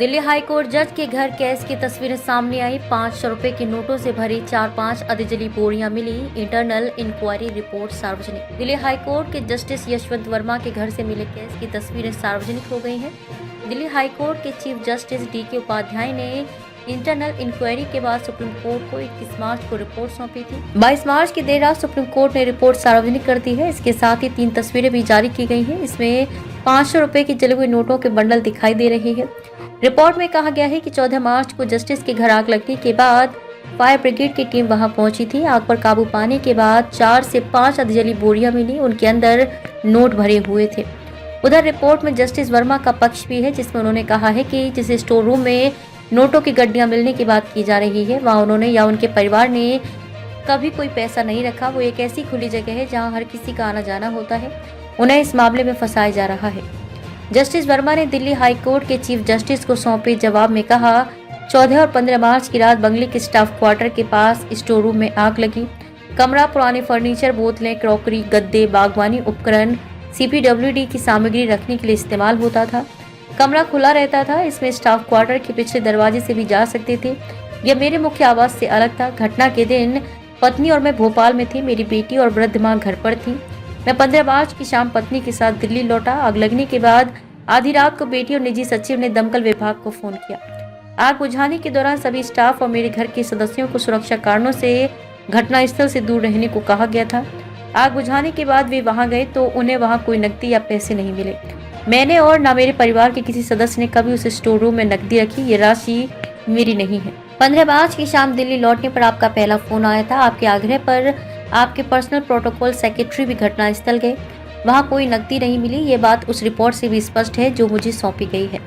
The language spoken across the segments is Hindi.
दिल्ली हाईकोर्ट जज के घर केस की तस्वीरें सामने आई। 500 रुपए के नोटों से भरी 4-5 अधजली बोरियां मिली। इंटरनल इंक्वायरी रिपोर्ट सार्वजनिक। दिल्ली हाईकोर्ट के जस्टिस यशवंत वर्मा के घर से मिले केस की तस्वीरें सार्वजनिक हो गई हैं। दिल्ली हाईकोर्ट के चीफ जस्टिस DK उपाध्याय ने इंटरनल इंक्वायरी के बाद सुप्रीम कोर्ट को 21 मार्च को रिपोर्ट सौंपी थी। 22 मार्च की देर रात सुप्रीम कोर्ट ने रिपोर्ट सार्वजनिक कर दी है। इसके साथ ही 3 तस्वीरें भी जारी की गई हैं। इसमें 500 रुपए की जले हुए नोटों के बंडल दिखाई दे रहे हैं। रिपोर्ट में कहा गया है कि 14 मार्च को जस्टिस के घर आग लगने के बाद फायर ब्रिगेड की टीम वहां पहुंची थी। आग पर काबू पाने के बाद 4 से 5 अधजली बोरियां मिली। उनके अंदर नोट भरे हुए थे। उधर रिपोर्ट में जस्टिस वर्मा का पक्ष भी है, जिसमें उन्होंने कहा है कि जिस स्टोर रूम में नोटों की गड्डियां मिलने की बात की जा रही है, वहां उन्होंने या उनके परिवार ने कभी कोई पैसा नहीं रखा। वो एक ऐसी खुली जगह है जहां हर किसी का आना जाना होता है। उन्हें इस मामले में फंसाया जा रहा है। जस्टिस वर्मा ने दिल्ली हाईकोर्ट के चीफ जस्टिस को सौंपे जवाब में कहा, 14 और 15 मार्च की रात बंगले के स्टाफ क्वार्टर के पास स्टोर रूम में आग लगी। कमरा पुराने फर्नीचर, बोतलें, क्रॉकरी, गद्दे, बागवानी उपकरण, CPWD की सामग्री रखने के लिए इस्तेमाल होता था। कमरा खुला रहता था। इसमें स्टाफ क्वार्टर के पिछले दरवाजे से भी जा सकते थे। यह मेरे मुख्य आवास से अलग था। घटना के दिन पत्नी और मैं भोपाल में थी। मेरी बेटी और वृद्ध मां घर पर थी। मैं 15 मार्च की शाम पत्नी के साथ दिल्ली लौटा। आग लगने के बाद आधी रात को बेटी और निजी सचिव ने दमकल विभाग को फोन किया। आग बुझाने के दौरान सभी स्टाफ और मेरे घर के सदस्यों को सुरक्षा कारणों से घटनास्थल से दूर रहने को कहा गया था। आग बुझाने के बाद वे वहां गए तो उन्हें वहां कोई नकदी या पैसे नहीं मिले। मैंने और न मेरे परिवार के किसी सदस्य ने कभी उस स्टोर रूम में नकदी रखी। ये राशि मेरी नहीं है। 15 मार्च की शाम दिल्ली लौटने पर आपका पहला फोन आया था। आपके आग्रह पर आपके पर्सनल प्रोटोकॉल सेक्रेटरी भी घटनास्थल गए। वहां कोई नकदी नहीं मिली। ये बात उस रिपोर्ट से भी स्पष्ट है जो मुझे सौंपी गई है।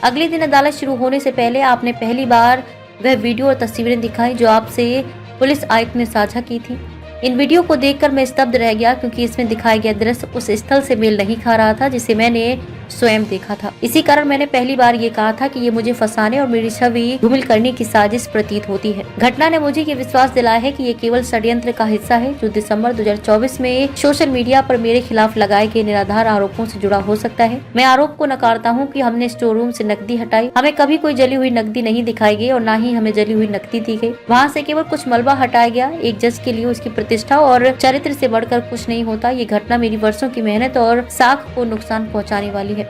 अगले दिन अदालत शुरू होने से पहले आपने पहली बार वह वीडियो और तस्वीरें दिखाई जो आपसे पुलिस आयुक्त ने साझा की थी। इन वीडियो को देखकर मैं स्तब्ध रह गया, क्योंकि इसमें दिखाया गया दृश्य उस स्थल से मेल नहीं खा रहा था जिसे मैंने स्वयं देखा था। इसी कारण मैंने पहली बार ये कहा था कि ये मुझे फंसाने और मेरी छवि धूमिल करने की साजिश प्रतीत होती है। घटना ने मुझे ये विश्वास दिलाया है कि ये केवल षड्यंत्र का हिस्सा है जो दिसंबर 2024 में सोशल मीडिया पर मेरे खिलाफ लगाए गए निराधार आरोपों से जुड़ा हो सकता है। मैं आरोप को नकारता हूँ कि हमने स्टोर रूम से नकदी हटाई। हमें कभी कोई जली हुई नकदी नहीं दिखाई गई और न ही हमें जली हुई नकदी दी गई। वहाँ से केवल कुछ मलबा हटाया गया। एक जज के लिए उसकी प्रतिष्ठा और चरित्र से बढ़कर कुछ नहीं होता। ये घटना मेरी वर्षों की मेहनत और साख को नुकसान पहुँचाने वाली